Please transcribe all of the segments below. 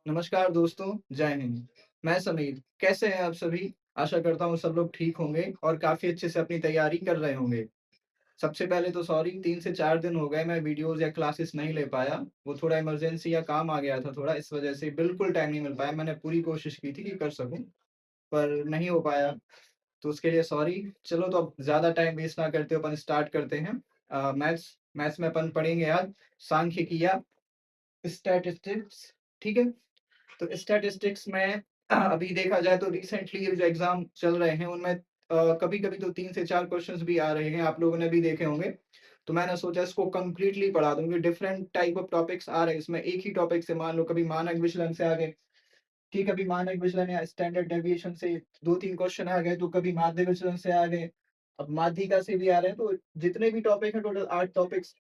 नमस्कार दोस्तों, जय हिंद। मैं समीर, कैसे हैं आप सभी? आशा करता हूँ सब लोग ठीक होंगे और काफ़ी अच्छे से अपनी तैयारी कर रहे होंगे। सबसे पहले तो सॉरी 3 से 4 दिन हो गए मैं वीडियोज़ या क्लासेस नहीं ले पाया। वो थोड़ा इमरजेंसी या काम आ गया था थोड़ा, इस वजह से बिल्कुल टाइम नहीं मिल पाया। मैंने पूरी कोशिश की थी कि कर सकूँ, पर नहीं हो पाया, तो उसके लिए सॉरी। चलो तो अब ज़्यादा टाइम वेस्ट ना करते हुए अपन स्टार्ट करते हैं। मैथ्स मैथ्स में अपन पढ़ेंगे आज सांख्यिकीय, स्टैटिस्टिक्स, ठीक है? तो स्टैटिस्टिक्स में अभी देखा जाए तो रिसेंटली ये जो एग्ज़ाम चल रहे हैं उनमें कभी-कभी तो 3 से 4 क्वेश्चन्स भी आ रहे हैं, आप लोगों ने भी देखे होंगे। तो मैंने सोचा इसको कंप्लीटली पढ़ा दूँ क्योंकि डिफरेंट टाइप ऑफ टॉपिक्स आ रहे हैं इसमें। एक ही टॉपिक से मान लो कभी मानक विचलन से आ गए, ठीक है, कभी मानक विचलन या स्टैंडर्ड डेविएशन से 2-3 क्वेश्चन आ गए, तो कभी माध्य विचलन से आ गए, अब माध्यिका से भी आ रहे हैं। तो जितने भी टॉपिक हैं टोटल 8 टॉपिक्स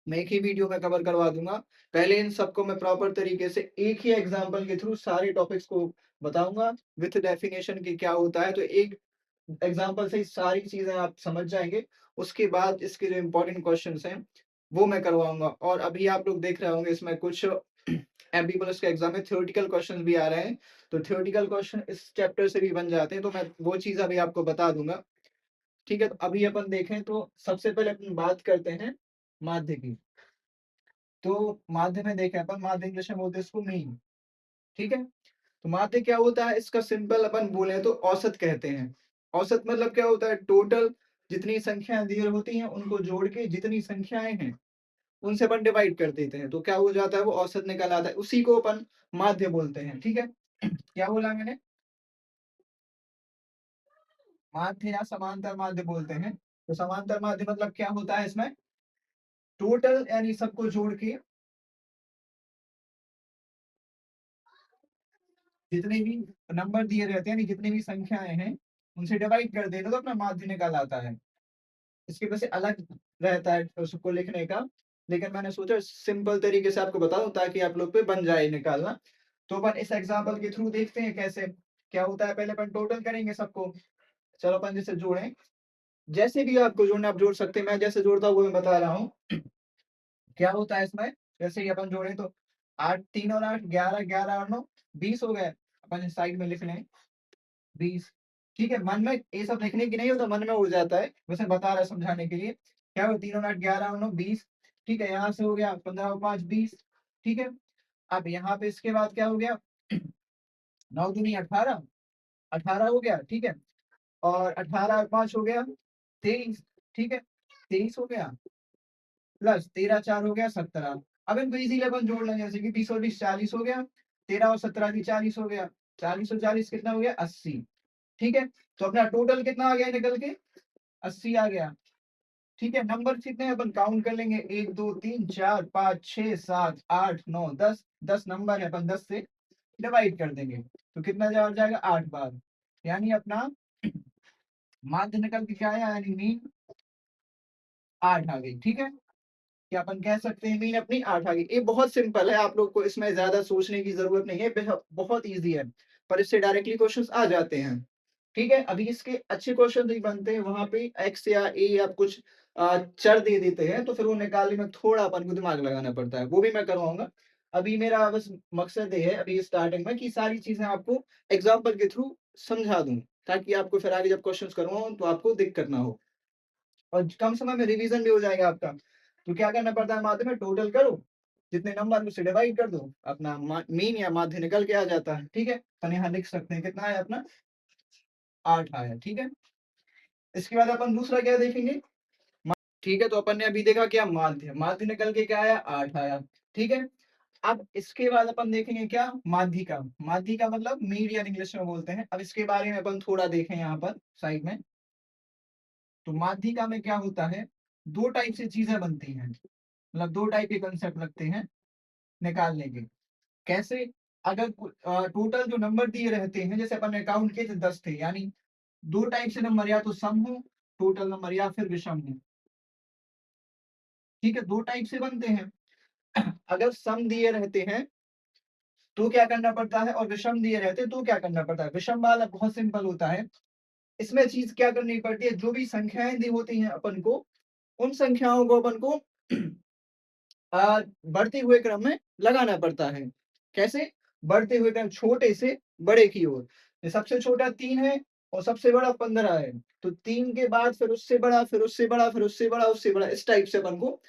मैं एक ही वीडियो में कवर करवा दूँगा। पहले इन सबको मैं प्रॉपर तरीके से एक ही एग्ज़ाम्पल के थ्रू सारे टॉपिक्स को बताऊँगा विथ डेफिनिशन कि क्या होता है, तो एक एग्ज़ाम्पल से ही सारी चीज़ें आप समझ जाएँगे। उसके बाद इसके जो इम्पोर्टेंट क्वेश्चन्स हैं, वो मैं करवाऊँगा और अभी आप लोग देख रहे होंगे इसमें कुछ एमपी प्लस के एग्ज़ाम में थ्योरेटिकल क्वेश्चन्स भी आ रहे हैं, तो थ्योरेटिकल क्वेश्चन इस चैप्टर से भी बन जाते हैं, तो मैं वो चीज़ अभी आपको बता दूँगा। ठीक है? तो अभी अपन देखें तो सबसे पहले अपन बात करते हैं माध्य की। तो माध्य में देखें अपन, माध्य इंग्लिश में बोलते हैं इसको मीन, ठीक है? तो माध्य क्या होता है? इसका सिंपल अपन बोले तो औसत कहते हैं। औसत मतलब क्या होता है? टोटल जितनी संख्याएँ दी होती हैं उनको जोड़ के जितनी संख्याएँ हैं, उनसे अपन डिवाइड कर देते हैं। तो क्या हो जाता है? वो औसत निकल आता है। उसी को अपन माध्य बोलते हैं, ठीक है? क्या बोला मैंने? माध्य या समांतर माध्य बोलते हैं। तो समांतर माध्य मतलब क्या होता है इसमें? टोटल यानी सबको जोड़ के जितने भी नंबर दिए रहते हैं, यानी जितनी भी संख्याएँ हैं, उनसे डिवाइड कर देना तो अपना माध्य निकल आता है। इसकी वजह से अलग रहता है उसको लिखने का, लेकिन मैंने सोचा सिंपल तरीके से आपको बता दूँ ताकि आप लोग पे बन जाए निकालना। तो अपन इस एग्ज़ाम्पल के थ्रू देखते हैं कैसे, क्या होता है, पहले अपन टोटल करेंगे सबको। चलो अपन जैसे जोड़ें, जैसे भी आपको जोड़ना आप जोड़ सकते हैं, मैं जैसे जोड़ता हूँ वो मैं बता रहा हूँ। क्या होता है इसमें, जैसे ही अपन जोड़ें तो 8 3 और 8 11, 11 और 9 20 हो गए। अपन इस साइड में लिख लें 20, ठीक है? मन में ये सब लिखने की नहीं होता, मन में उड़ जाता है, वैसे बता रहा है समझाने के लिए। क्या हुआ, 3 और 8 11 और 9 20, ठीक है? यहाँ से हो गया 15 और 5 20, ठीक है? अब यहाँ पे इसके बाद क्या हो गया 9 दूनी 18, 18 हो गया, ठीक है? और 18 और 5 हो गया 23, ठीक है? 23 हो गया प्लस 13 4 हो गया 17। अब इनको इजीली अपन जोड़ लेंगे, जैसे कि 20 और 20 40 हो गया, 13 और 17 भी 40 हो गया, 40 और 40 कितना हो गया 80, ठीक है? तो अपना टोटल कितना आ गया निकल के 80 आ गया, ठीक है? नंबर कितने हैं अपन काउंट कर लेंगे, 1 2 3 4 5 6 7 8 9 10, 10 नंबर है, अपन 10 से डिवाइड कर देंगे तो कितना जा जाएगा 8 बार, यानी अपना माध्य निकल के क्या आया, यानी मीन 8 आ गई, ठीक है? क्या अपन कह सकते हैं मीन अपनी 8 आ गई। ये बहुत सिंपल है, आप लोग को इसमें ज़्यादा सोचने की ज़रूरत नहीं है, बहुत ईज़ी है, पर इससे डायरेक्टली क्वेश्चंस आ जाते हैं, ठीक है? अभी इसके अच्छे क्वेश्चन नहीं बनते हैं, वहाँ पे एक्स या ए या कुछ चर दे देते हैं, तो फिर वो निकालने में थोड़ा अपन को दिमाग लगाना पड़ता है, वो भी मैं करवाऊँगा। अभी मेरा बस मकसद ये है अभी स्टार्टिंग में कि सारी चीज़ें आपको एग्ज़ाम्पल के थ्रू समझा दूँ, ताकि आपको फिर आगे जब क्वेश्चंस करवाऊँ तो आपको दिक्कत ना हो। और कम समय में रिवीजन भी हो जाएगा आपका। तो क्या करना पड़ता है, माध्य में टोटल करो, जितने नंबर उससे डिवाइड कर दो, अपना मीन या माध्य निकल के आ जाता है, ठीक है? अपन यहाँ लिख सकते हैं कितना आया अपना 8 आया, ठीक है? इसके बाद अपन दूसरा क्या देखेंगे, ठीक है? तो अपन ने अभी देखा क्या, माध्य, माध्य निकल के क्या आया 8 आया, ठीक है? अब इसके बाद अपन देखेंगे क्या, माध्यिका, माध्यिका मतलब मीडियन इंग्लिश में बोलते हैं। अब इसके बारे में अपन थोड़ा देखें यहाँ पर साइड में। तो माध्यिका में क्या होता है, दो टाइप से चीजें बनती हैं, मतलब दो टाइप के कंसेप्ट लगते हैं निकालने के। कैसे, अगर टोटल जो नंबर दिए रहते हैं, जैसे अपन ने काउंट किए थे 10 थे, यानी दो टाइप से नंबर, या तो सम हो टोटल नंबर या फिर विषम हो, ठीक है? दो टाइप से बनते हैं। अगर सम दिए रहते हैं तो क्या करना पड़ता है, और विषम दिए रहते हैं तो क्या करना पड़ता है। विषम वाला बहुत सिंपल होता है, इसमें चीज क्या करनी पड़ती है, जो भी संख्याएं दी होती हैं अपन को, उन संख्याओं को अपन को बढ़ते हुए क्रम में लगाना पड़ता है। कैसे? बढ़ते हुए क्रम छोटे से बड़े की ओर। सबसे छोटा 3 है और सबसे बड़ा 15 है, तो 3 के बाद फिर उससे बड़ा, फिर उससे बड़ा, फिर उससे बड़ा, उससे बड़ा, इस टाइप से अपन को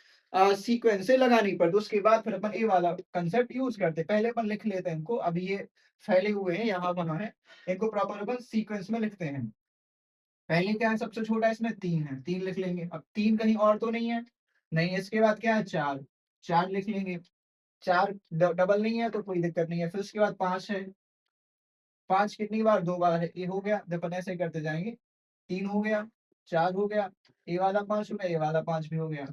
सीक्वेंस से लगानी पड़ती। उसके बाद फिर अपन ये वाला कंसेप्ट यूज करते। पहले अपन लिख लेते हैं इनको, अभी ये फैले हुए हैं यहाँ वहां है, इनको प्रॉपर अपन सीक्वेंस में लिखते हैं। पहले क्या है, सबसे छोटा इसमें 3 है, 3 लिख लेंगे। अब 3 कहीं और तो नहीं है, नहीं। इसके बाद क्या है, 4, 4 लिख लेंगे। 4 डबल नहीं है तो कोई दिक्कत नहीं है। फिर उसके बाद 5 है, 5 कितनी बार, 2 बार है, ये हो गया। देखो ऐसे करते जाएंगे, 3 हो गया, 4 हो गया, ये वाला 5 हो गया, ये वाला 5 भी हो गया।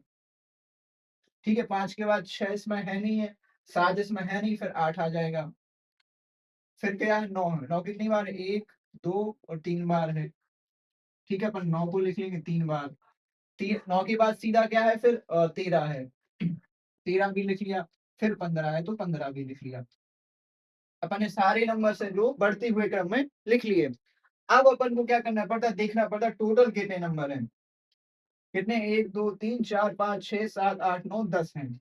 ठीक है, 5 के बाद 6 इसमें है नहीं है, 7 इसमें है नहीं, फिर 8 आ जाएगा। फिर क्या है, 9 है, 9 कितनी बार है, 1, 2 और 3 बार है। ठीक है, अपन 9 को लिख लेंगे 3 बार। 9 के बाद सीधा क्या है, फिर 13 है, 13 भी लिख लिया। फिर 15 है तो 15 भी लिख लिया। अपन ने सारे नंबर से जो बढ़ते हुए क्रम में लिख लिए। अब अपन को क्या करना पड़ता है, देखना पड़ता है टोटल कितने नंबर हैं। कितने, 1 2 3 4 5 6 7 8 9 10 हैं।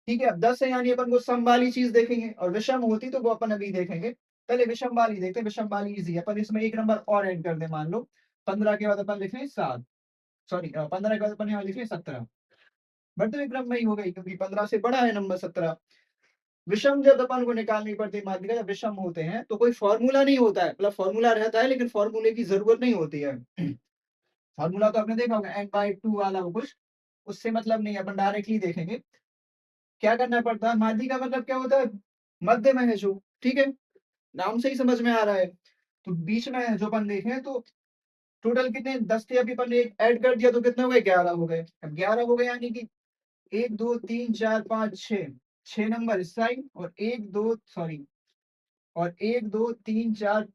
ठीक है, अब 10 है यानी अपन को सम वाली चीज देखेंगे, और विषम होती तो वो अपन अभी देखेंगे। पहले विषम वाली देखते हैं। विषम वाली इजी है, अपन इसमें एक नंबर और ऐड कर दे। मान लो 15 के बाद अपन लिख लें 7, सॉरी 15 के बाद अपन यहाँ लिख लें 17। बढ़ते हुए क्रम में ही हो गई, क्योंकि 15 से बड़ा है नंबर 17। विषम जब अपन को निकालनी पड़ती है माध्यिका, जब विषम होते हैं तो कोई फॉर्मूला नहीं होता है, मतलब फॉर्मूला रहता है लेकिन फॉर्मूले की जरूरत नहीं होती है। फॉर्मूला तो आपने देखा होगा n/2 वाला, वो कुछ उससे मतलब नहीं है, अपन डायरेक्टली देखेंगे। क्या करना पड़ता है, माध्य का मतलब क्या होता है, मध्य में है जो। ठीक है, नाम से ही समझ में आ रहा है, तो बीच में है जो अपन देखें तो। टोटल कितने, 10 थे, अभी अपन ने एक ऐड कर दिया तो कितने हो गए, 11 हो गए। अब 11 हो गए यानी कि 1 2 3 4 5 6, 6 नंबर इस साइड, और 1 2 सॉरी, और 1 2 3 4,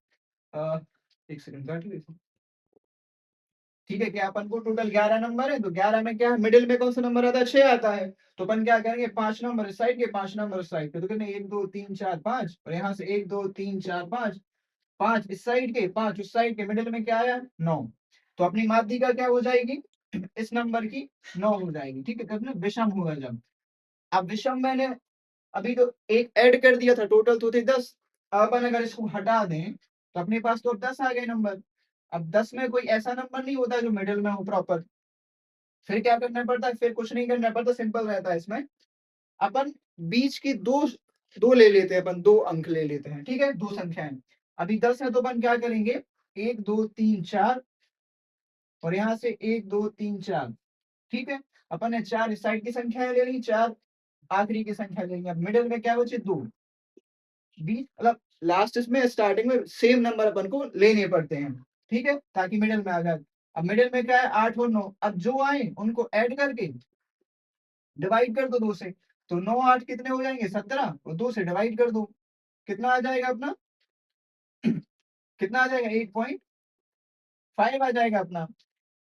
एक सेकंड काट लीजिए। ठीक है, क्या अपन को टोटल 11 नंबर है, तो 11 में क्या है, मिडिल में कौन सा नंबर आता है, 6 आता है। तो अपन क्या करेंगे, 5 नंबर इस साइड के, 5 नंबर उस साइड के, तो कितने, 1 2 3 4 5, और यहाँ से 1 2 3 4 5, 5 इस साइड के, 5 उस साइड के, मिडिल में क्या आया, 9। तो अपनी माध्यिका क्या हो जाएगी, इस नंबर की 9 हो जाएगी। ठीक है, कितने, विषम होगा जब। अब विषम मैंने अभी तो एक ऐड कर दिया था, टोटल तो थे 10। अब अपन अगर इसको हटा दें तो अपने पास तो अब 10 आ गए नंबर। अब 10 में कोई ऐसा नंबर नहीं होता जो मिडिल में हो प्रॉपर। फिर क्या करना पड़ता है, फिर कुछ नहीं करना पड़ता, सिंपल रहता है इसमें। अपन बीच की दो दो ले लेते हैं, अपन 2 अंक ले लेते हैं। ठीक है, 2 संख्याएं। अभी 10 है तो अपन क्या करेंगे, 1 2 3 4, और यहाँ से 1 2 3 4। ठीक है, अपन ने 4 इस साइड की संख्याएं ले ली, 4 आखिरी की संख्या लेंगे। अब मिडिल में क्या बचे, 2। बीच मतलब लास्ट इसमें स्टार्टिंग में सेम नंबर अपन को लेने पड़ते हैं। ठीक है, ताकि मिडिल में आ जाए। अब मिडिल में क्या है, 8 और 9। अब जो आए उनको ऐड करके डिवाइड कर दो 2 से। तो 9 8 कितने हो जाएंगे, 17, और 2 से डिवाइड कर दो, कितना आ जाएगा अपना, कितना आ जाएगा, 8.5 आ जाएगा अपना।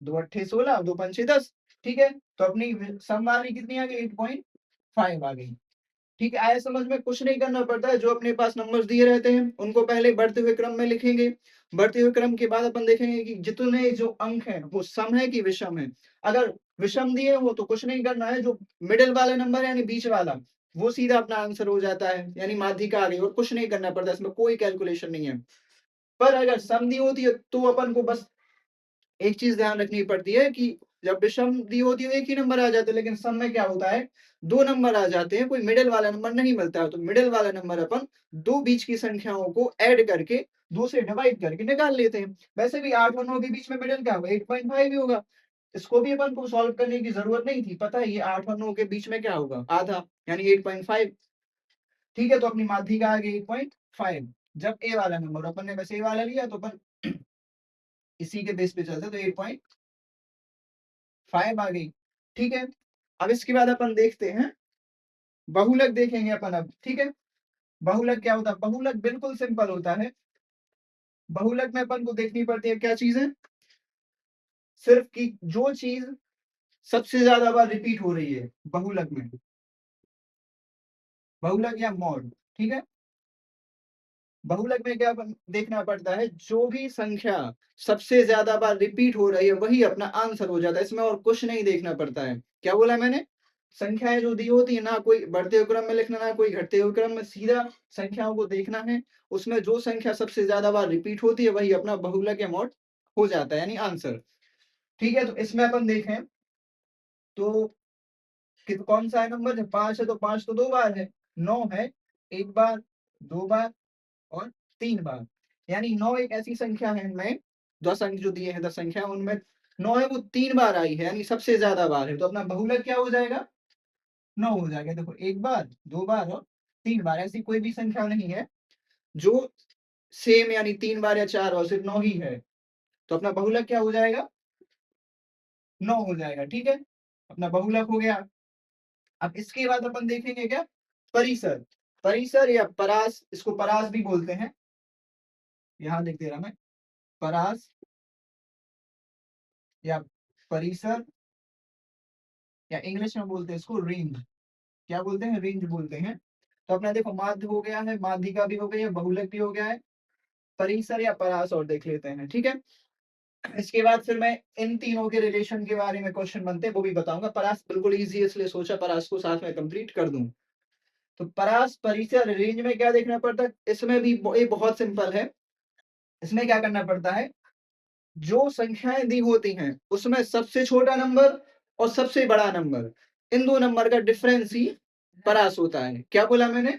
2 अट्ठे 16, 2 पंचे 10। ठीक है, तो अपनी सम वाली कितनी आ गई, 8.5 आ गई। ठीक है, आया समझ में, कुछ नहीं करना पड़ता है। जो अपने पास नंबर्स दिए रहते हैं उनको पहले बढ़ते हुए क्रम में लिखेंगे। बढ़ते हुए क्रम के बाद अपन देखेंगे कि जितने जो अंक हैं वो सम है कि विषम है। अगर विषम दिए हो तो कुछ नहीं करना है, जो मिडिल वाला नंबर है यानी बीच वाला, वो सीधा अपना आंसर हो जाता है, यानी माध्यिका आ गई, और कुछ नहीं करना पड़ता, इसमें कोई कैलकुलेशन नहीं है। पर अगर सम दी होती है तो अपन को बस एक चीज ध्यान रखनी पड़ती है कि जब विषम दी होती है एक ही नंबर आ जाते हैं, लेकिन सम में क्या होता है, 2 नंबर आ जाते हैं, कोई मिडिल वाला नंबर नहीं मिलता है। तो मिडिल वाला नंबर अपन 2 बीच की संख्याओं को ऐड करके 2 से डिवाइड करके निकाल लेते हैं। वैसे भी 8 और 9 के बीच में मिडिल क्या होगा, 8.5 ही होगा। इसको भी अपन को सॉल्व करने की जरूरत नहीं थी, पता है ये 8 और 9 के बीच में क्या होगा, आधा, यानी 8.5। ठीक है, तो अपनी माध्यिका आ गई 8.5। जब ए वाला नंबर अपन ने वैसे ए वाला लिया तो अपन इसी के बेस पे चलते, तो 8.5 आ गई। ठीक है, अब इसके बाद अपन देखते हैं बहुलक, देखेंगे अपन अब। ठीक है, बहुलक क्या होता है, बहुलक बिल्कुल सिंपल होता है। बहुलक में अपन को देखनी पड़ती है क्या चीजें, सिर्फ कि जो चीज सबसे ज्यादा बार रिपीट हो रही है बहुलक में, बहुलक या मॉड। ठीक है, बहुलक में क्या देखना पड़ता है, जो भी संख्या सबसे ज्यादा बार रिपीट हो रही है वही अपना आंसर हो जाता है, इसमें और कुछ नहीं देखना पड़ता है। क्या बोला मैंने, संख्याएं जो दी होती है, ना कोई बढ़ते हुए क्रम में लिखना, ना कोई घटते हुए क्रम में, सीधा संख्याओं को देखना है। उसमें जो संख्या सबसे ज्यादा बार रिपीट होती है वही अपना बहुलक या मॉड हो जाता है, यानी आंसर। ठीक है, तो इसमें अपन देखें तो कौन सा है नंबर? जब 5 है तो 5 तो 2 बार है, 9 है 1 बार, 2 बार और 3 बार। यानी 9 एक ऐसी संख्या है इनमें, 10 अंक जो दिए हैं 10 संख्या उनमें 9 है वो 3 बार आई है, यानी सबसे ज्यादा बार है। तो अपना बहुलक क्या हो जाएगा? 9 हो जाएगा। देखो 1 बार, 2 बार और 3 बार, ऐसी कोई भी संख्या नहीं है जो सेम यानी 3 बार या 4 बार, सिर्फ 9 ही है। तो अपना बहुलक क्या हो जाएगा? 9 हो जाएगा। ठीक है, अपना बहुलक हो गया। अब इसके बाद अपन देखेंगे क्या? परिसर। परिसर या परास, इसको परास भी बोलते हैं, यहां लिख दे रहा मैं, परास या परिसर, या इंग्लिश में बोलते हैं इसको रेंज। क्या बोलते हैं? रेंज बोलते हैं। तो अपना देखो माध्य हो गया है, माध्यिका भी हो गई है, बहुलक भी हो गया है, परिसर या परास और देख लेते हैं। ठीक है, इसके बाद फिर मैं इन तीनों के रिलेशन के बारे में क्वेश्चन बनते हैं वो भी बताऊंगा। परास बिल्कुल इजी है इसलिए सोचा परास को साथ में कंप्लीट कर दूं। तो परास परिसर रेंज में क्या देखना पड़ता है? इसमें भी ये बहुत सिंपल है। इसमें क्या करना पड़ता है? जो संख्याएं दी होती हैं उसमें सबसे छोटा नंबर और सबसे बड़ा नंबर, इन दो नंबर का डिफरेंस ही परास होता है। क्या बोला मैंने?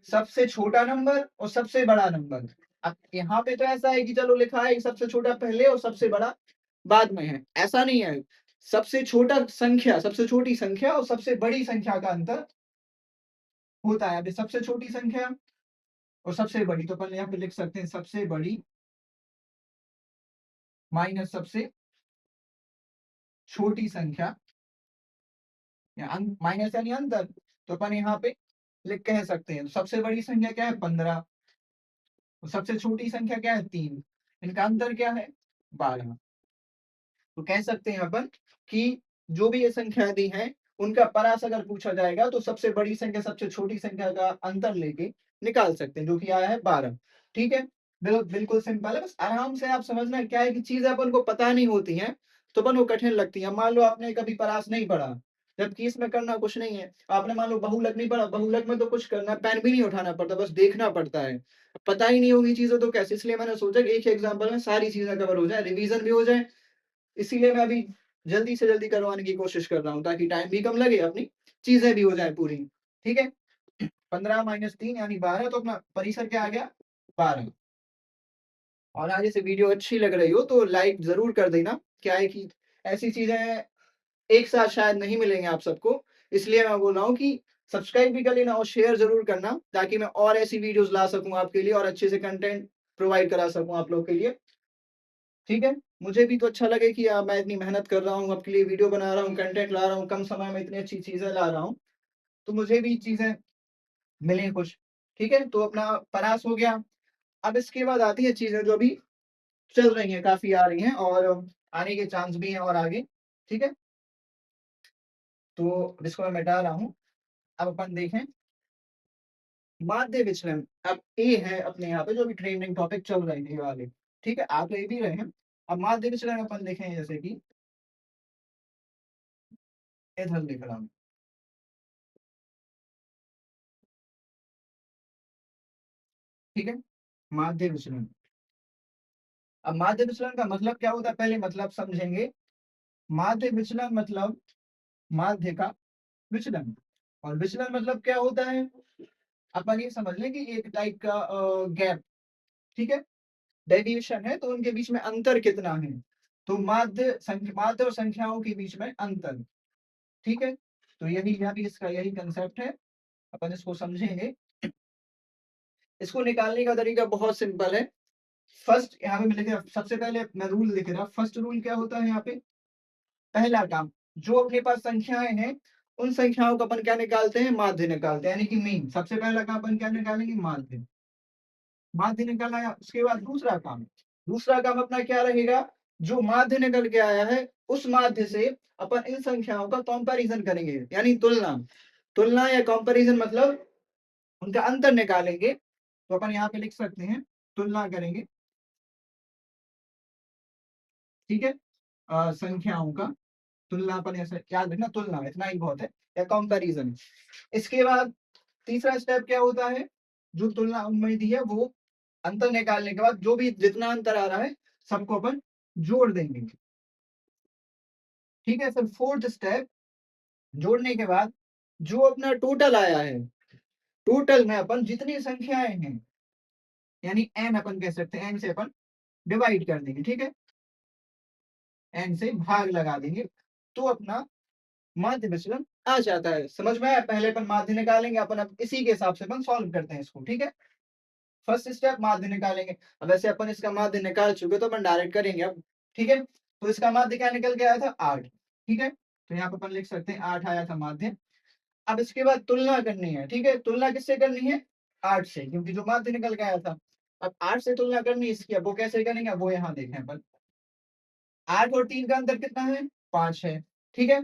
सबसे छोटा नंबर और सबसे बड़ा नंबर। अब यहाँ पे तो ऐसा है कि चलो लिखा है कि सबसे छोटा पहले और सबसे बड़ा बाद में है, ऐसा नहीं है। सबसे छोटा संख्या, सबसे छोटी संख्या और सबसे बड़ी संख्या का अंतर होता है। अभी सबसे छोटी संख्या और सबसे बड़ी, तो पहले यहाँ पे लिख सकते हैं सबसे बड़ी माइनस सबसे छोटी संख्या, या माइनस यानी अंतर। तो अपन यहाँ पे लिख कह सकते हैं सबसे बड़ी संख्या क्या है? 15। सबसे छोटी संख्या क्या है? 3। इनका अंतर क्या है? 12। तो कह सकते हैं अपन कि जो भी ये संख्या दी है उनका परास अगर पूछा जाएगा तो सबसे बड़ी संख्या सबसे छोटी संख्या का अंतर लेके निकाल सकते हैं, जो कि आया है 12। ठीक है, बिल्कुल सिंपल है। बस आराम से आप समझना, क्या है कि चीजें अपन को पता नहीं होती हैं तो अपन को कठिन लगती है। मान लो आपने कभी परास नहीं पढ़ा, जबकि इसमें करना कुछ नहीं है। आपने मान लो बहुलक नहीं पढ़ा, बहुलक में तो कुछ करना, पेन भी नहीं उठाना पड़ता, बस देखना पड़ता है। पता ही नहीं होगी चीजें तो कैसे, इसलिए मैंने सोचा कि एक एग्जाम्पल में सारी चीजें कवर हो जाए, रिवीजन भी हो जाए। इसीलिए मैं अभी जल्दी से जल्दी करवाने की कोशिश कर रहा हूँ ताकि टाइम भी कम लगे, अपनी चीजें भी हो जाए पूरी। ठीक है, 15 - 3 यानी 12। तो अपना परिसर क्या आ गया? 12। और आगे से वीडियो अच्छी लग रही हो तो लाइक जरूर कर देना। क्या है कि ऐसी चीजें एक साथ शायद नहीं मिलेंगे आप सबको, इसलिए मैं बोल रहा हूँ कि सब्सक्राइब भी कर लेना और शेयर जरूर करना, ताकि मैं और ऐसी वीडियोस ला सकूं आपके लिए और अच्छे से कंटेंट प्रोवाइड करा सकूं आप लोग के लिए। ठीक है, मुझे भी तो अच्छा लगे कि मैं इतनी मेहनत कर रहा हूँ आपके लिए, वीडियो बना रहा हूँ, कंटेंट ला रहा हूँ, कम समय में इतनी अच्छी चीजें ला रहा हूँ, तो मुझे भी चीजें मिले कुछ। ठीक है, तो अपना परास हो गया। अब इसके बाद आती है चीजें जो अभी चल रही हैं, काफी आ रही हैं और आने के चांस भी हैं और आगे। ठीक है, तो इसको मैं मिटा रहा हूँ। अब अपन देखें माध्य विचलन। अब ए है अपने यहाँ पे जो भी ट्रेंडिंग टॉपिक चल रहे हैं ये वाले। ठीक है, आप ले भी रहे हैं। अब माध्य विचलन अपन देखें, जैसे कि इधर लिख रहा हूँ। ठीक है, माध्य विचलन। अब माध्य विचलन का मतलब क्या होता है, पहले मतलब समझेंगे। माध्य विचलन मतलब माध्य का विचलन। और विचलन मतलब क्या होता है, अपन ये समझ लें कि एक टाइप का गैप। ठीक है, डेविएशन है तो उनके बीच में अंतर कितना है। तो माध्य और संख्याओं के बीच में अंतर। ठीक है, तो यही यहाँ भी इसका यही कंसेप्ट है, अपन इसको समझेंगे। इसको निकालने का तरीका बहुत सिंपल है। फर्स्ट यहाँ पे मैं लिख रहा, सबसे पहले मैं रूल लिख रहा। फर्स्ट रूल क्या होता है यहाँ पे? पहला काम, जो अपने पास संख्याएं हैं उन संख्याओं का अपन क्या निकालते हैं? माध्य निकालते हैं, यानी कि मीन। सबसे पहला काम अपन क्या निकालेंगे? माध्य। माध्य निकल आया, उसके बाद दूसरा काम। दूसरा काम अपना क्या रहेगा? जो माध्य निकल के आया है उस माध्य से अपन इन संख्याओं का कंपैरिजन करेंगे, यानी तुलना। तुलना या कंपैरिजन मतलब उनका अंतर निकालेंगे। तो अपन यहाँ पे लिख सकते हैं तुलना करेंगे। ठीक है, संख्याओं का तुलना अपन ऐसे याद रखना, तुलना इतना ही बहुत है, या कंपैरिजन। इसके बाद तीसरा स्टेप क्या होता है, जो तुलना उनमें दी है वो अंतर निकालने के बाद जो भी जितना अंतर आ रहा है सबको अपन जोड़ देंगे। ठीक है, फिर फोर्थ स्टेप, जोड़ने के बाद जो अपना टोटल आया है, टोटल में अपन जितनी संख्याएं हैं, यानी n अपन कह सकते हैं, n से अपन डिवाइड कर देंगे। ठीक है, n से भाग लगा देंगे, तो अपना माध्य विचलन आ जाता है। समझ में आया? पहले अपन माध्य निकालेंगे, अपन अब इसी के हिसाब से अपन सॉल्व करते हैं इसको। ठीक है, फर्स्ट स्टेप माध्य निकालेंगे। अब वैसे अपन इसका माध्य निकाल चुके तो अपन डायरेक्ट करेंगे अब। ठीक है, तो इसका माध्य क्या निकल के आया था? 8। ठीक है, तो यहाँ पे अपन लिख सकते हैं 8 आया था माध्य। अब इसके बाद तुलना करनी है। ठीक है, तुलना किससे करनी है? 8 से, क्योंकि जो माध्य निकल के आया था। अब 8 से तुलना करनी है इसकी, अब वो कैसे करेंगे वो यहाँ देखें अपन। 8 और 3 का अंतर कितना है? 5 है। ठीक है,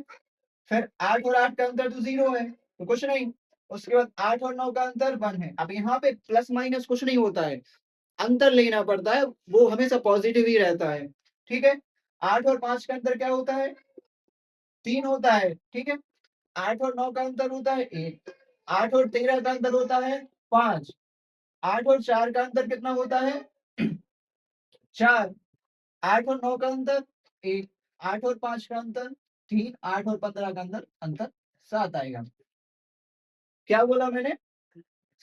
फिर 8 और 8 का अंतर तो 0 है, तो कुछ नहीं। उसके बाद 8 और 9 का अंतर 1 है। अब यहाँ पे प्लस माइनस कुछ नहीं होता है, अंतर लेना पड़ता है, वो हमेशा पॉजिटिव ही रहता है। ठीक है, 8 और 5 का अंतर क्या होता है? 3 होता है। ठीक है, 8 और 9 का अंतर होता है 1। 8 और 13 का अंतर होता है 5। 8 और 4 का अंतर कितना होता है? 4। 8 और 9 का अंतर 1। 8 और 5 का अंतर 3। 8 और 15 का अंतर 7 आएगा। क्या बोला मैंने?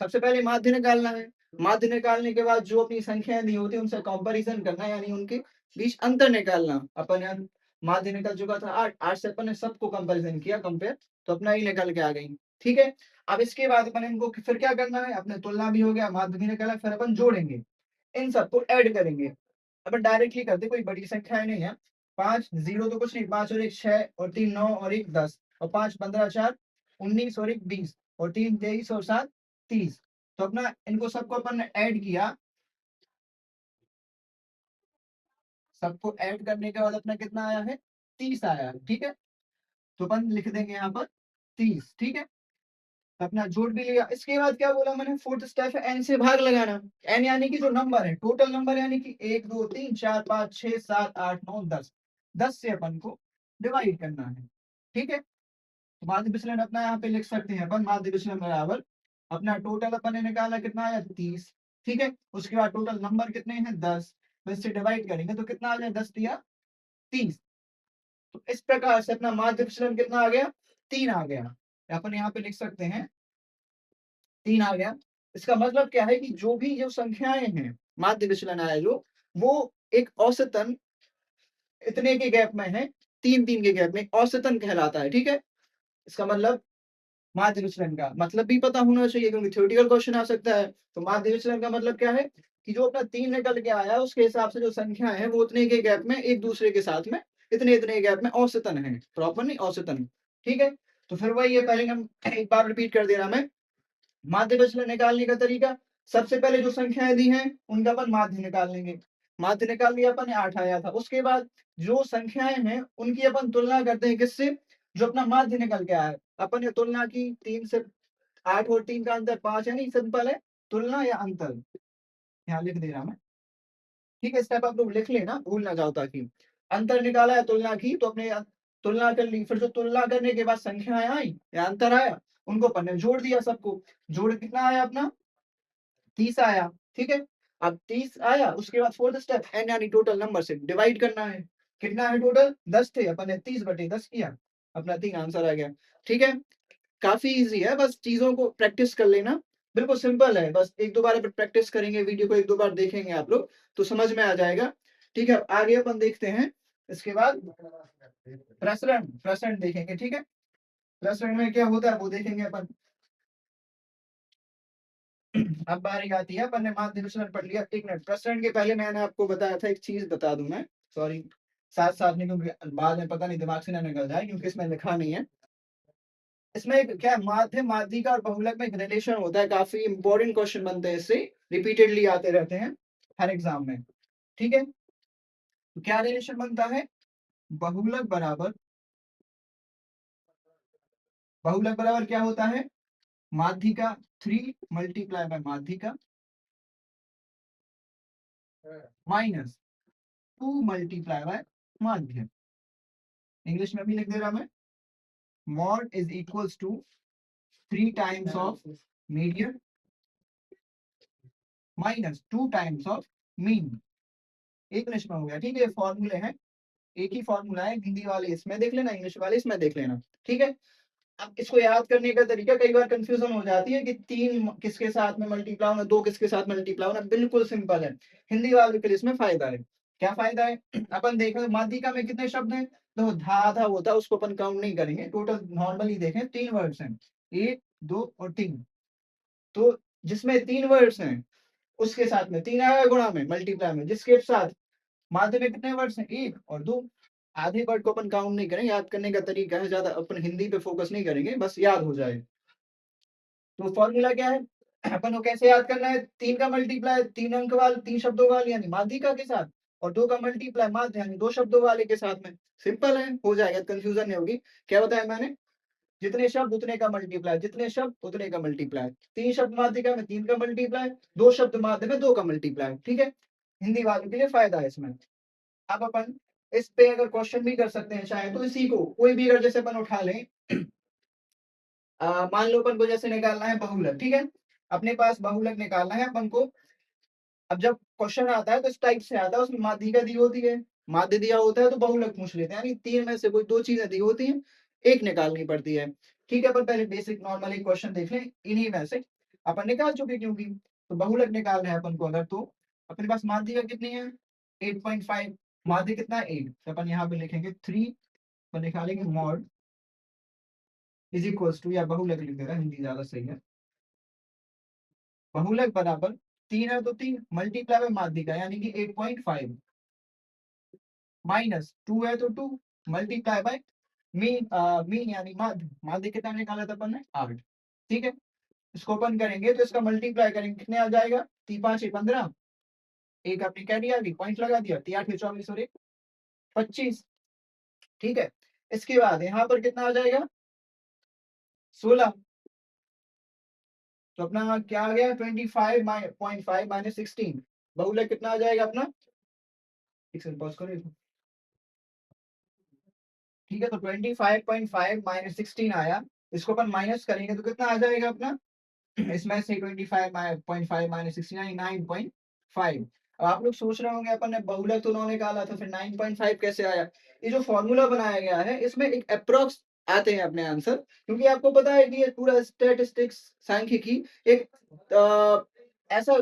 सबसे पहले माध्य निकालना है। माध्य निकालने के बाद जो अपनी संख्याएं दी होती है उनसे कंपैरिजन करना है, यानी उनके बीच अंतर निकालना। अपन यहाँ माध्य निकल चुका था 8, 8 से अपन ने सबको कंपैरिजन किया, कंपेयर, तो अपना ही निकल के आ गई। ठीक है, अब इसके बाद अपन इनको फिर क्या करना है, अपने तुलना भी हो गया, माध्य भी निकाला, फिर अपन जोड़ेंगे, इन सबको ऐड करेंगे। अपन डायरेक्टली करते, कोई बड़ी संख्या नहीं है। 5 0 तो कुछ नहीं, 5 और 1 6 और 3 9 और 1 10 और 5 15 4 19 और 1 20 और 3 23 और 7 30। तो अपना इनको सबको अपन ने ऐड किया, सबको ऐड करने के बाद अपना कितना आया है? 30 आया है। ठीक है, तो अपन लिख देंगे यहाँ पर 30। ठीक है, अपना जोड़ भी लिया। इसके बाद क्या बोला मैंने? फोर्थ स्टेप है एन से भाग लगाना। एन यानी कि जो नंबर है, टोटल नंबर, यानी कि 1 2 3 4 5 6 7 8 9 10, 10 से अपन को डिवाइड करना है। ठीक है, तो माध्य विचलन अपना यहाँ पे लिख सकते हैं अपन, माध्य विचलन बराबर अपना टोटल अपन ने निकाला कितना आया? 30। ठीक है, उसके बाद टोटल नंबर कितने हैं? 10। तो इससे डिवाइड करेंगे तो कितना आ जाए? 10 दिया 30। तो इस प्रकार से अपना माध्य विचलन कितना आ गया? 3 आ गया। अपन यहाँ पे लिख सकते हैं 3 आ गया। इसका मतलब क्या है कि जो भी जो संख्याएं हैं, माध्य विचलन आया जो, वो एक औसतन इतने के गैप में है, 3 3 के गैप में औसतन कहलाता है। ठीक है, इसका मतलब माध्य विचलन का मतलब भी पता होना चाहिए, क्योंकि थ्योरेटिकल क्वेश्चन आ सकता है। तो माध्य विचलन का मतलब क्या है कि जो अपना 3 निकल के आया उसके हिसाब से जो संख्या है वो उतने के गैप में एक दूसरे के साथ में इतने इतने गैप में औसतन है, प्रॉपर नहीं, औसतन। ठीक है, तो फिर वही है, पहले हम एक बार रिपीट कर दे रहा मैं। माध्य विचलन निकालने का तरीका, सबसे पहले जो संख्याएं दी हैं उनका अपन माध्य निकाल लेंगे। माध्य निकाल लिया अपन, 8 आया था। उसके बाद जो संख्याएं हैं उनकी अपन तुलना करते हैं किससे? जो अपना माध्य निकल के आया है, अपन ने तुलना की 3 से। 8 और 3 का अंतर 5 है, नहीं सिंपल है, तुलना या अंतर, यहाँ लिख दे रहा मैं। ठीक है, स्टेप आप लोग लिख लेना, भूल ना जाओ, ताकि अंतर निकाला है, तुलना की, तो अपने तुलना कर ली, फिर जो तुलना करने के बाद संख्याएं आई या अंतर आया, उनको अपन ने जोड़ दिया सबको। जोड़ कितना आया अपना? 30 आया। ठीक है, अब 30 आया, उसके बाद फोर्थ स्टेप एन यानी टोटल नंबर से डिवाइड करना है। कितना है टोटल? 10 थे, अपन ने 30/10 किया, अपना 3 आंसर आ गया। ठीक है, काफी इजी है, बस चीजों को प्रैक्टिस कर लेना। बिल्कुल सिंपल है, बस एक दो बार अपन प्रैक्टिस करेंगे, वीडियो को एक दो बार देखेंगे आप लोग तो समझ में आ जाएगा। ठीक है, आगे अपन देखते हैं। इसके बाद प्रसरण, प्रसरण देखेंगे। ठीक है, प्रसरण में क्या होता है वो देखेंगे अपन। अब बारी आती है, अपन ने माध्य विचलन पढ़ लिया। एक मिनट, प्रसरण के पहले मैंने आपको बताया था, एक चीज बता दूं मैं, सॉरी, साथ साथ नहीं, क्योंकि बाद में पता नहीं दिमाग से ना निकल जाए, क्योंकि इसमें लिखा नहीं है। इसमें एक क्या है, माध्य माध्यिका और बहुलक में एक रिलेशन होता है, काफी इंपॉर्टेंट क्वेश्चन बनते हैं इससे, रिपीटेडली आते रहते हैं हर एग्जाम में। ठीक है, तो क्या रिलेशन बनता है? बहुलक बराबर, बहुलक बराबर क्या होता है? माध्यिका 3 मल्टीप्लाई बाय माध्यिका माइनस 2 मल्टीप्लाई बाय माध्य। इंग्लिश में भी लिख दे रहा मैं, mode is equals to 3 times of median minus 2 times of mean. English में हो गया, ठीक है, फॉर्मूले हैं, एक ही फॉर्मूला है, हिंदी वाले इसमें देख लेना, इंग्लिश वाले इसमें देख लेना, ठीक है। अब इसको याद करने का तरीका, कई बार कंफ्यूजन हो जाती है कि 3 किसके साथ में मल्टीप्लाई होना, 2 किसके साथ मल्टीप्लाई होना, बिल्कुल सिंपल है, हिंदी वाले के लिए इसमें फायदा है। क्या फायदा है? अपन देखें माध्यिका में कितने शब्द हैं, तो धा धा होता है, उसको अपन काउंट नहीं करेंगे, टोटल नॉर्मली देखें 3 वर्ड्स हैं, 1 2 और 3। तो जिसमें 3 वर्ड्स हैं उसके साथ में 3 आएगा गुणा में, मल्टीप्लाई में, जिसके साथ माध्य में कितने वर्ड्स हैं, 1 और 2। आधे वर्ड को अपन काउंट नहीं करेंगे, याद करने का तरीका है, ज्यादा अपन हिंदी पे फोकस नहीं करेंगे, बस याद हो जाए। तो फॉर्मूला क्या है, अपन को कैसे याद करना है, 3 का मल्टीप्लाई 3 अंक वाले 3 शब्दों वाले यानी माध्यिका के साथ, और 2 का मल्टीप्लाई माध्य यानी 2 शब्दों वाले के साथ में। सिंपल है, हो जाएगा, कंफ्यूजन नहीं होगी। क्या बताया मैंने, जितने शब्द उतने का मल्टीप्लाई, जितने शब्द उतने का मल्टीप्लाई, 3 शब्द माध्यिका में 3 का मल्टीप्लाई, 2 शब्द माध्य में 2 का मल्टीप्लाई, ठीक है। हिंदी वालों के लिए फायदा है इसमें। अब अपन इस पे अगर क्वेश्चन भी कर सकते हैं चाहे तो, इसी को कोई भी अगर जैसे अपन उठा लें, मान लो अपन को जैसे निकालना है बहुलक, ठीक है, अपने पास बहुलक निकालना है अपन को। अब जब क्वेश्चन आता है तो इस टाइप से आता है, उसमें माध्यिका दी होती है, माध्य दिया होता है, तो बहुलक पूछ लेते हैं, यानी 3 में से कोई 2 चीजें दी होती हैं, एक निकालनी पड़ती है, ठीक है। अपन पहले बेसिक नॉर्मल एक क्वेश्चन देख लें, इन्हीं में से अपन निकाल चुके, क्योंकि तो बहुलक निकालना है अपन को अगर, तो अपने पास माध्यिका कितनी है, 8.5, माध्य कितना है 8, तो अपन यहाँ पे लिखेंगे 3, तो निकालेंगे मॉड इज इक्वल्स टू, या बहुलक लिख दे रहा है, हिंदी ज्यादा सही है, बहुलक बराबर 3 है तो 3 मल्टीप्लाई में माध्यिका यानी कि 8.5 माइनस 2 है तो 2 मल्टीप्लाई बाय मीन, मीन यानी माध्य, माध्य कितना निकाला था अपन ने 8, ठीक है। इसको अपन करेंगे तो इसका मल्टीप्लाई करेंगे, कितने आ जाएगा, 3 5 15, एक अपनी कैरी आ गई, पॉइंट लगा दिया, 3 8 24 और 1 25, ठीक है। इसके बाद यहाँ पर कितना आ जाएगा 16, तो अपना क्या आ गया 25.5 माइनस 16, बहुलक कितना आ जाएगा अपना, एक सेकंड पॉज करो, ठीक है। तो 25.5 माइनस 16 आया, इसको अपन माइनस करेंगे तो कितना आ जाएगा अपना, इसमें से 25.5 माइनस 16 9.5। अब आप लोग सोच रहे होंगे अपन ने बहुलक तो 9 निकाला था, फिर 9.5 कैसे आया। ये जो फॉर्मूला बनाया गया है इसमें एक अप्रोक्स आते हैं अपने आंसर, क्योंकि आपको पता है कि ये पूरा स्टैटिस्टिक्स सांख्यिकी एक ऐसा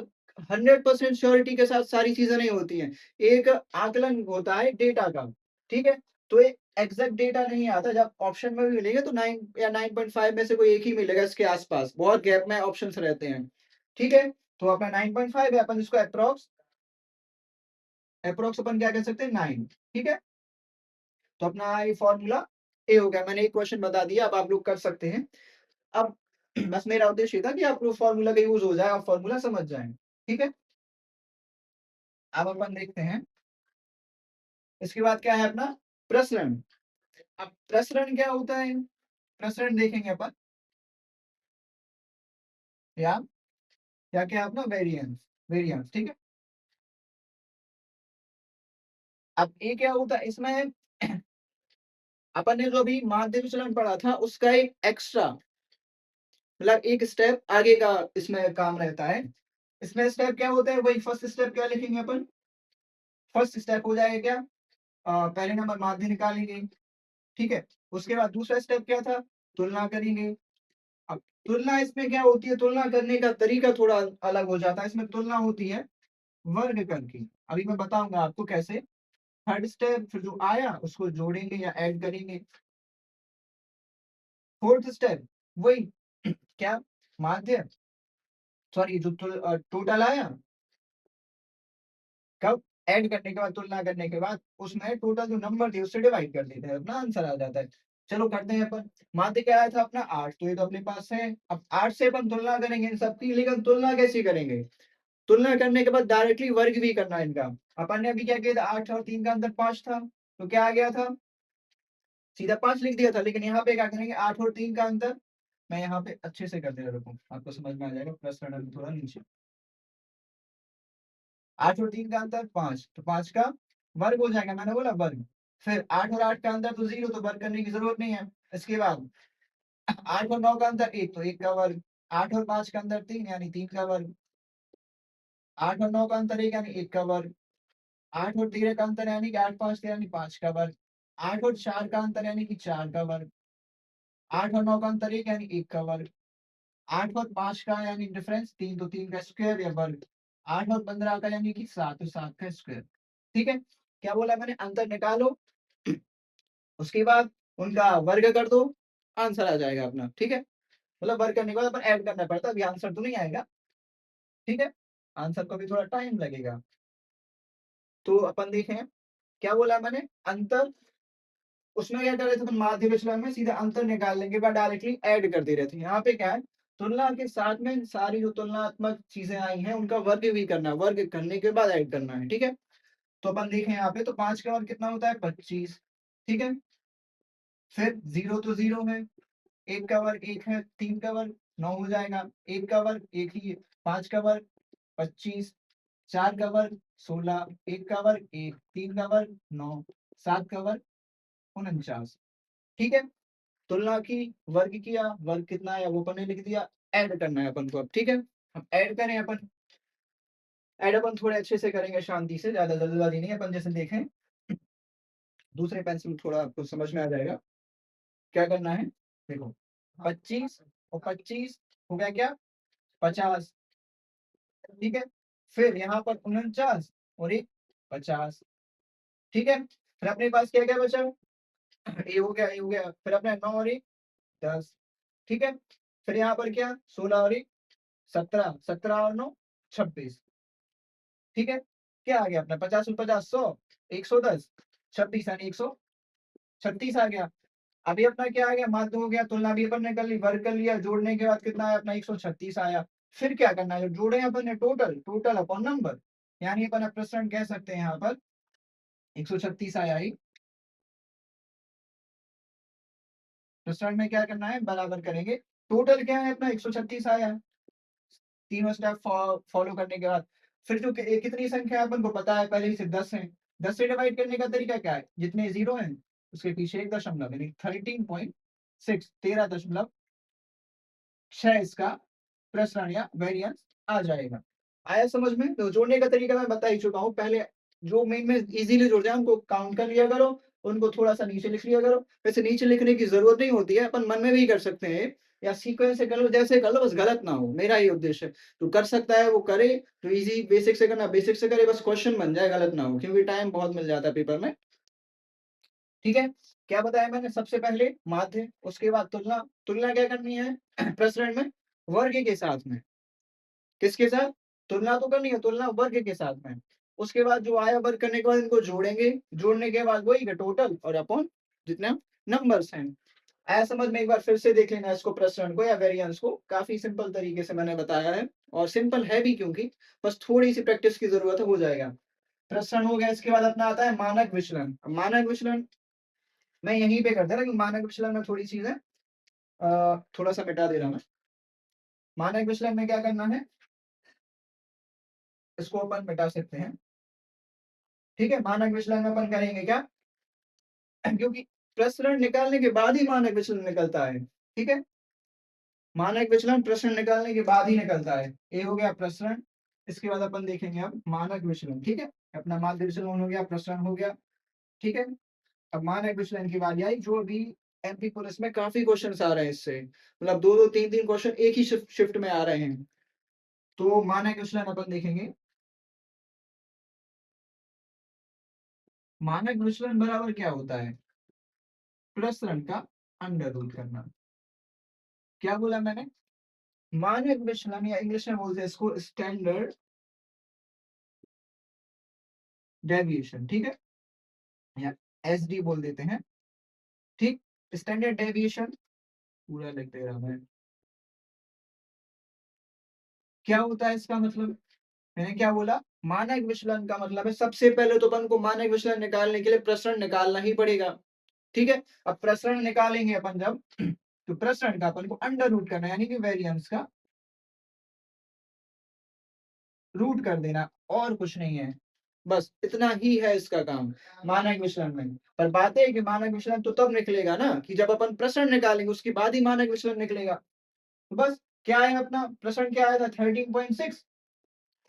100% श्योरिटी के साथ सारी चीजें नहीं होती हैं, एक आकलन होता है डेटा का, ठीक है। तो ये एग्जैक्ट डेटा नहीं आता, जब ऑप्शन में भी मिलेगा तो 9 या 9.5 में से कोई एक ही मिलेगा, इसके आसपास बहुत गैप में ऑप्शंस रहते हैं, ठीक है। तो अपना 9.5 है, अपन इसको अप्रोक्स, अप्रोक्स अपन क्या कह सकते हैं 9, ठीक है। तो अपना ये फॉर्मूला ए हो गया, मैंने एक क्वेश्चन बता दिया, अब आप लोग कर सकते हैं। अब बस मेरा उद्देश्य था कि आप लोग फॉर्मूला का यूज हो जाए और फॉर्मूला समझ जाए, ठीक है। अब अपन देखते हैं इसके बाद क्या है अपना प्रसरण। अब प्रसरण क्या होता है, प्रसरण देखेंगे अपन, या क्या क्या अपना वेरिएंस, वेरिएंस, ठीक है। अब ये क्या होता है इसमें, अपन ने जो अभी माध्य विचलन पढ़ा था उसका एक एक्स्ट्रा, मतलब एक स्टेप आगे का इसमें काम रहता है। इसमें स्टेप क्या होता है, वही फर्स्ट स्टेप क्या लिखेंगे अपन, फर्स्ट स्टेप हो जाएगा क्या, पहले नंबर माध्य निकालेंगे, ठीक है। उसके बाद दूसरा स्टेप क्या था, तुलना करेंगे। अब तुलना इसमें क्या होती है, तुलना करने का तरीका थोड़ा अलग हो जाता है, इसमें तुलना होती है वर्ग करके, अभी मैं बताऊंगा आपको कैसे। थर्ड स्टेप फिर जो आया उसको जोड़ेंगे या ऐड करेंगे। फोर्थ स्टेप वही क्या, माध्य, सॉरी जो टोटल आया, कब, ऐड करने के बाद, तुलना करने के बाद उसमें टोटल जो नंबर थे उससे डिवाइड कर देते हैं, अपना आंसर आ जाता है। चलो करते हैं अपन, माध्य क्या आया था अपना 8, तो ये तो अपने पास है। अब 8 से अपन तुलना करेंगे इन सबकी, लेकिन तुलना कैसी करेंगे, तुलना करने के बाद डायरेक्टली वर्ग भी करना है इनका। अपन ने अभी क्या किया था, 8 और 3 का अंतर 5 था, तो क्या आ गया था, सीधा 5 लिख दिया था। लेकिन यहाँ पे क्या करेंगे, 8 और 3 का अंतर, मैं यहाँ पे अच्छे से कर दे रहा हूँ, आपको समझ में आ जाएगा, प्लस करना भी थोड़ा नीचे, 8 और 3 का अंतर 5, तो 5 का वर्ग हो जाएगा, मैंने बोला वर्ग, फिर 8 और 8 का अंतर तो 0, तो वर्ग करने की जरूरत नहीं है। इसके बाद 8 और 9 का अंतर 1, तो 1 का वर्ग। 8 और 5 का अंतर 3, यानी 3 का वर्ग। 8 और 9 का अंतर 1, यानी 1 का वर्ग। 8 और 13 का अंतर यानी कि 8 5 13, यानी 5 का वर्ग। 8 और 4 का अंतर यानी कि 4 का वर्ग। 8 और 9 का अंतर 1, यानी 1 का वर्ग। 8 और 5 का यानी डिफरेंस 3, तो 3 का स्क्वायर या वर्ग। 8 और 15 का यानी कि 7, तो 7 का स्क्वायर। ठीक है, क्या बोला मैंने, अंतर निकालो, उसके बाद उनका वर्ग कर दो, आंसर आ जाएगा अपना। ठीक है, मतलब वर्ग करने के बाद अपन ऐड करना पड़ता है, अभी आंसर तो नहीं आएगा। ठीक है, आंसर को भी थोड़ा टाइम लगेगा। तो अपन देखें क्या बोला मैंने, अंतर, उसमें क्या कर रहे थे अपन, माध्य विचलन में सीधा अंतर निकालने के बाद डायरेक्टली ऐड कर दे रहे थे। यहाँ पे क्या है, तुलना के साथ में सारी जो तुलनात्मक चीजें आई हैं उनका वर्ग भी करना है, वर्ग करने के बाद ऐड करना है। ठीक है, तो अपन देखें यहाँ पे, तो 5 का वर्ग कितना होता है, 25। ठीक है, फिर 0 तो 0 है, 1 का वर्ग 1 है, 3 का वर्ग 9 हो जाएगा, 1 का वर्ग 1 ही है, 5 का वर्ग 25, 4 का वर्ग 16, 1 का वर्ग 1, 3 का वर्ग 9, 7 का वर्ग 49। ठीक है, तुलना की, वर्ग किया, वर्ग कितना है वो अपन ने लिख दिया, ऐड करना है अपन को अब। ठीक है, अब ऐड करें अपन, ऐड अपन थोड़े अच्छे से करेंगे, शांति से, ज्यादा जल्दबाजी नहीं, अपन जैसे देखें दूसरे पेंसिल थोड़ा आपको समझ में आ जाएगा क्या करना है। देखो 25 और 25 हो गया क्या, 50। ठीक है, फिर यहाँ पर 49 और एक 50। ठीक है, फिर अपने पास क्या क्या बचा, ये हो गया, ये हो गया, फिर अपने 9 और एक 10। ठीक है, फिर यहाँ पर क्या, 16 और एक 17, 17 और 9 26। ठीक है, क्या आ गया अपना, 50 और 50 100, 110, 26 यानी 136 आ गया। अभी अपना क्या आ गया, माध्य हो गया, तुलना भी अपन ने कर ली, वर्ग कर लिया, जोड़ने के बाद कितना आया अपना, 136 आया। फिर क्या करना है, जो जोड़े अपन ने टोटल, टोटल अपॉन नंबर, यानी अपन प्रश्न कह सकते हैं यहाँ पर 136 आया ही, प्रश्न में क्या करना है, बराबर करेंगे, टोटल क्या है अपना 136 आया है। तीनों स्टेप फॉलो करने के बाद फिर जो कितनी संख्या है अपन को पता है पहले ही से, 10 है। 10 से डिवाइड करने का तरीका क्या है, जितने जीरो हैं उसके पीछे एक दशमलव, यानी 13.6, 13.6 इसका प्रसरण या वेरिएंस आ जाएगा। आया समझ में, तो जोड़ने का तरीका मैं बता ही चुका हूँ पहले, जो मेन में इजीली जुड़ जाए उनको काउंट कर लिया करो, उनको थोड़ा सा नीचे लिख लिया करो। वैसे नीचे लिखने की जरूरत नहीं होती है, अपन मन में भी कर सकते हैं, या सीक्वेंस से कर लो, जैसे कर लो, बस गलत ना हो, मेरा ही उद्देश्य है। तो कर सकता है वो करे, तो इजी बेसिक से करना, बेसिक से करे, बस क्वेश्चन बन जाए, गलत ना हो, क्योंकि टाइम बहुत मिल जाता है पेपर में। ठीक है, क्या बताया मैंने, सबसे पहले माध्य, उसके बाद तुलना, तुलना क्या करनी है प्रसरण में, वर्ग के साथ में, किसके साथ, तुलना तो करनी है, तुलना वर्ग के साथ में। उसके बाद जो आया वर्ग करने के बाद इनको जोड़ेंगे, जोड़ने के बाद वही टोटल और अपॉन जितने नंबर्स हैं। आया समझ में, एक बार फिर से देख लेना इसको, प्रसरण को या वेरिएंस को, काफी सिंपल तरीके से मैंने बताया है, और सिंपल है भी क्योंकि बस थोड़ी सी प्रैक्टिस की जरूरत है, हो जाएगा। प्रसरण हो गया, इसके बाद अपना आता है मानक विचलन। मानक विचलन मैं यहीं पे करता था, क्योंकि मानक विचलन में थोड़ी चीजें थोड़ा सा मिटा दे रहा हूं। मानक विचलन में क्या करना है, इसको अपन मिटा सकते हैं। ठीक है, मानक विचलन में अपन करेंगे क्या, क्योंकि प्रसरण निकालने के बाद ही मानक विचलन निकलता है। ठीक है, मानक विचलन प्रसरण निकालने के बाद ही निकलता है। ये हो गया प्रसरण, इसके बाद अपन देखेंगे अब मानक विचलन। ठीक है, अपना मानक विचलन हो गया, प्रसरण हो गया। ठीक है, अब मानक विचलन की बारी आई, जो अभी एमपी पुलिस में काफी क्वेश्चन आ रहे हैं इससे, मतलब दो दो तीन तीन क्वेश्चन एक ही शिफ्ट में आ रहे हैं। तो मानक विचलन अपन देखेंगे, मानक विचलन बराबर क्या होता है, प्रसरण का अंडर रूट करना। क्या बोला मैंने, मानक विचलन, या इंग्लिश में बोलते हैं इसको स्टैंडर्ड डेविएशन। ठीक है, या एसडी बोल देते हैं। ठीक, स्टैंडर्ड डेविएशन पूरा लिख दे रहा मैं, क्या होता है इसका मतलब, मैंने क्या बोला, मानक विचलन का मतलब है, सबसे पहले तो अपन को मानक विचलन निकालने के लिए प्रसरण निकालना ही पड़ेगा। ठीक है, अब प्रसरण निकालेंगे अपन जब, तो प्रसरण का अपन को अंडर रूट करना, यानी कि वेरिएंस का रूट कर देना, और कुछ नहीं है। बस इतना ही है इसका काम मानक विचलन में। पर बात है कि मानक विचलन तो तब निकलेगा ना कि जब अपन प्रसरण निकालेंगे, उसके बाद ही मानक विचलन निकलेगा। तो बस क्या है अपना प्रसरण, क्या आया था 13.6,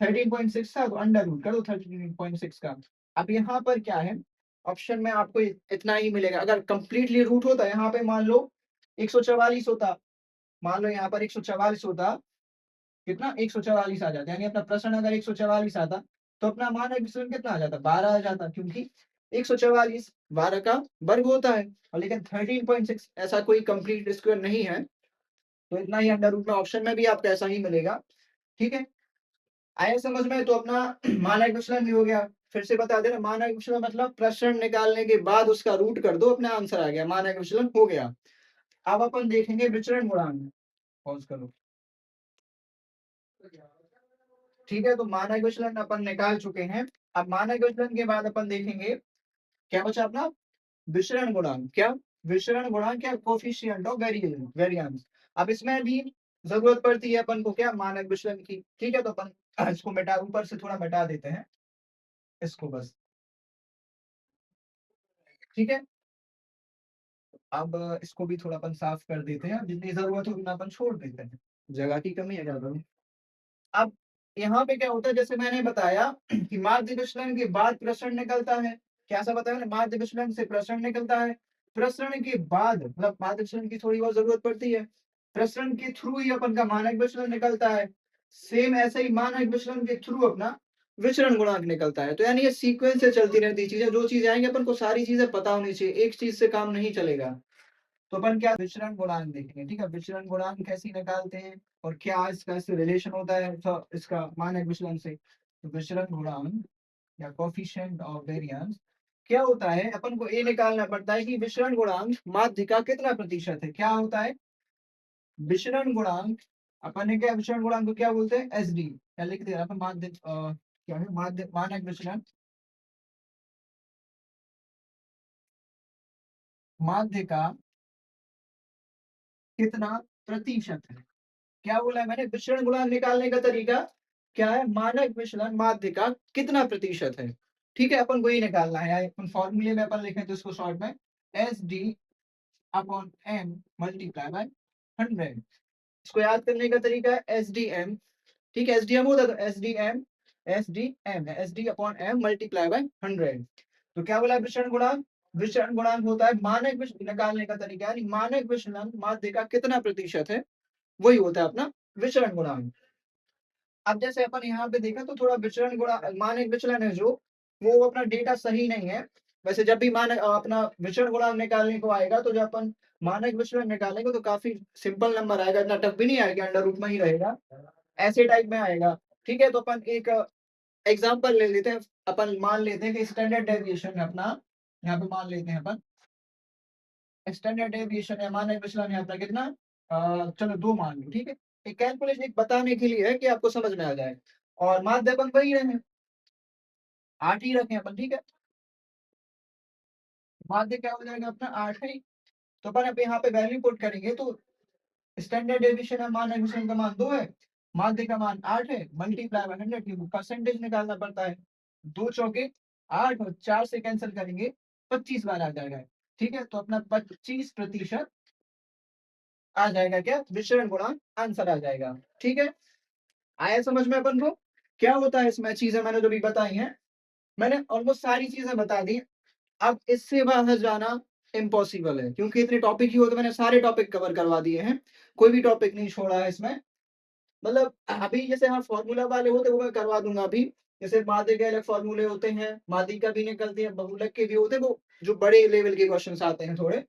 13.6 था, तो अंडर रूट करो 13.6 का। अब यहाँ पर क्या है, ऑप्शन में आपको इतना ही मिलेगा। अगर कंप्लीटली रूट होता, यहाँ पे मान लो 144 होता, मान लो यहाँ पर 144 होता, कितना 144 आ जाता, यानी अपना प्रश्न अगर 144 आता तो अपना मानक विचलन कितना आ जाता, 12 आ जाता, क्योंकि 144 12 का वर्ग होता है। और लेकिन 13.6 ऐसा कोई कंप्लीट स्क्वायर नहीं है, तो इतना ही अंडर रूट में ऑप्शन में भी आपको ऐसा ही मिलेगा। ठीक है, आया समझ में? तो अपना मानक विचलन भी हो गया। फिर से बता देना, मानक विचलन मतलब प्रश्न निकालने के बाद उसका रूट कर दो, अपना आंसर आ गया, मानक विचलन हो गया। अब अपन देखेंगे विचरण गुणांक। पॉज करो। ठीक है, तो मानक विचलन अपन निकाल चुके हैं। अब मानक विचलन के बाद अपन देखेंगे क्या बचा अपना, विचरण गुणांक। क्या विचरण गुणांक, क्या कोफिशिएंट ऑफ वेरिएंस। अब इसमें भी जरूरत पड़ती है अपन को क्या, मानक विचलन की। ठीक है, तो अपन इसको मिटा, ऊपर से थोड़ा मिटा देते हैं इसको बस। ठीक है, अब इसको भी थोड़ा अपन साफ कर देते हैं, जितनी जरूरत हो उतना अपन छोड़ देते हैं, जगह की कमी है ज्यादा। अब यहाँ पे क्या होता है, जैसे मैंने बताया कि माध्य विचलन के बाद प्रसरण निकलता है। क्या सा बताया मैंने, माध्य विचलन से प्रसरण निकलता है। प्रसरण के बाद मतलब माध्य विचलन की थोड़ी बहुत जरूरत पड़ती है, प्रसरण के थ्रू ही अपन का मानक विचलन निकलता है। सेम ऐसे ही मानक विचलन के थ्रू अपना विचरण गुणांक निकलता है। तो यानी ये सीक्वेंस से चलती रहती है चीजें, जो चीजें आएंगी अपन को सारी चीजें पता होनी चाहिए, एक चीज से काम नहीं चलेगा। तो अपन क्या विचरण गुणांक देखेंगे। ठीक है, विचरण गुणांक कैसे निकालते हैं और क्या इसका इससे रिलेशन होता है तो इसका मानक विचलन से। तो विचरण गुणांक या कोफिशिएंट ऑफ वेरिएंस क्या होता है, अपन को ये निकालना पड़ता है कि विचरण गुणांक माध्य का कितना प्रतिशत है। क्या होता है विचरण गुणांक, अपन ने क्या विचरण गुणांक को क्या बोलते हैं, एस डी। क्या लिख दिया अपन, माध्य क्या है, माध्य मानक विचलन, माध्य का कितना प्रतिशत है। क्या बोला है मैंने, विचरण गुणांक निकालने का तरीका क्या है, मानक विचलन माध्य का कितना प्रतिशत है। ठीक है, अपन को ही निकालना है, अपन फॉर्मूले में अपन लिखें तो इसको शॉर्ट में S D upon M multiply by 100। इसको याद करने का तरीका है एस डी एम। ठीक है, एस डी एम होता है तो एस डी एम है, S D upon M multiply by 100। तो क्या बोला विचरण गुणांक, विचरण गुणांक होता है मानक विचलन निकालने का तरीका, यानी मानक विचलन माध्य का कितना प्रतिशत है, वही होता है अपना विचरण गुणांक। अब जैसे अपन यहाँ पे देखा तो थोड़ा विचरण गुणा मानक विचलन है जो, वो अपना डेटा सही नहीं है। वैसे जब भी मानक अपना विचरण गुणांक निकालने को आएगा, तो जब अपन मानक विचलन निकालेंगे तो काफी सिंपल नंबर आएगा, इतना टफ भी नहीं आएगा, अंडर रूट में ही रहेगा, ऐसे टाइप में आएगा। ठीक है, तो अपन एक एग्जांपल ले लेते हैं। अपन मान लेते हैं कि स्टैंडर्ड डेविएशन है अपना, यहाँ पे मान लेते हैं अपन स्टैंडर्ड डेविएशन है मानक विचलन है अपना कितना, चलो 2 मान लो। ठीक है, एक कैलकुलेशन एक बताने के लिए है कि आपको समझ में आ जाए। और माध्य अपन वही रहे, 8 ही रखे अपन। ठीक है, माध्य क्या हो जाएगा अपना 8 है। तो अपन अब यहाँ पे वैल्यू पुट करेंगे तो स्टैंडर्ड डेविएशन है मानक विचलन का मान 2 है, माध्य का मान 8 है, मल्टीप्लाई बाय 100 क्योंकि परसेंटेज निकालना पड़ता है। 2 चौके 8 और 4 से कैंसिल करेंगे 25 बार आ जाएगा। ठीक है, तो अपना 25% आ जाएगा क्या, विचरण गुणांक आंसर आ जाएगा। ठीक है, आया समझ में अपन को क्या होता है इसमें, चीजें मैंने जो भी बताई हैं, मैंने ऑलमोस्ट सारी चीजें बता दी। अब इससे बाहर जाना इम्पॉसिबल है, क्योंकि इतने टॉपिक ही होते, मैंने सारे टॉपिक कवर करवा दिए हैं, कोई भी टॉपिक नहीं छोड़ा है इसमें। मतलब अभी जैसे हाँ फॉर्मूला वाले होते वो मैं करवा दूंगा अभी, जैसे माध्य के अलग फॉर्मूले होते हैं, माध्य का भी निकलते हैं, बहुलक के भी होते हैं, वो जो बड़े लेवल के क्वेश्चन आते हैं थोड़े।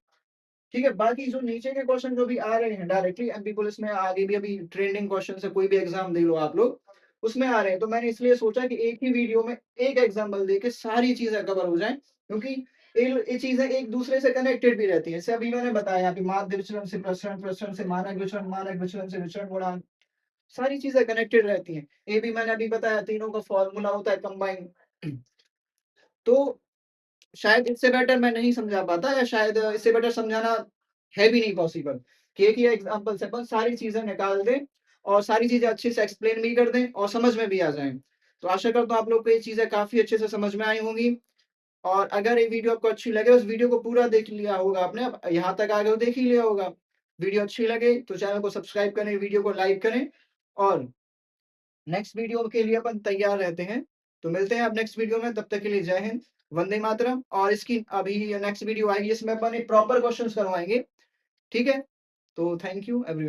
ठीक है, बाकी जो नीचे के क्वेश्चन जो भी आ रहे हैं डायरेक्टली एमपी पुलिस में आगे भी अभी ट्रेंडिंग क्वेश्चन से कोई भी एग्जाम दे लो आप लोग, उसमें आ रहे हैं, तो मैंने इसलिए सोचा कि एक ही वीडियो में एक एग्जाम्पल दे के सारी चीजें कवर हो जाएं, क्योंकि ये चीजें एक दूसरे से कनेक्टेड भी रहती हैं। जैसे अभी मैंने बताया कि माध्य विचलन से प्रसरण, प्रसरण से मानक विचलन, मानक विचलन से विचरण गुणांक, सारी चीजें कनेक्टेड रहती हैं। ये भी मैंने अभी बताया, तीनों का फॉर्मूला होता है कंबाइन। तो शायद इससे बेटर मैं नहीं समझा पाता, या शायद इससे बेटर समझाना है भी नहीं पॉसिबल कि एक ही एग्जांपल से अपन सारी चीजें निकाल दें और सारी चीजें अच्छे से एक्सप्लेन भी कर दें और समझ में भी आ जाए। तो आशा करता हूँ आप लोग को ये चीज़ें काफ़ी अच्छे से समझ में आई होंगी और अगर ये वीडियो आपको अच्छी लगे, उस वीडियो को पूरा देख लिया होगा आपने, अब यहाँ तक आ गए हो देख ही लिया होगा। वीडियो अच्छी लगे तो चैनल को सब्सक्राइब करें, वीडियो को लाइक करें और नेक्स्ट वीडियो के लिए अपन तैयार रहते हैं। तो मिलते हैं अब नेक्स्ट वीडियो में, तब तक के लिए जय हिंद, वंदे मातरम और इसकी अभी नेक्स्ट वीडियो आएगी इसमें अपन एक प्रॉपर क्वेश्चंस करवाएँगे, ठीक है? तो थैंक यू एवरीवन।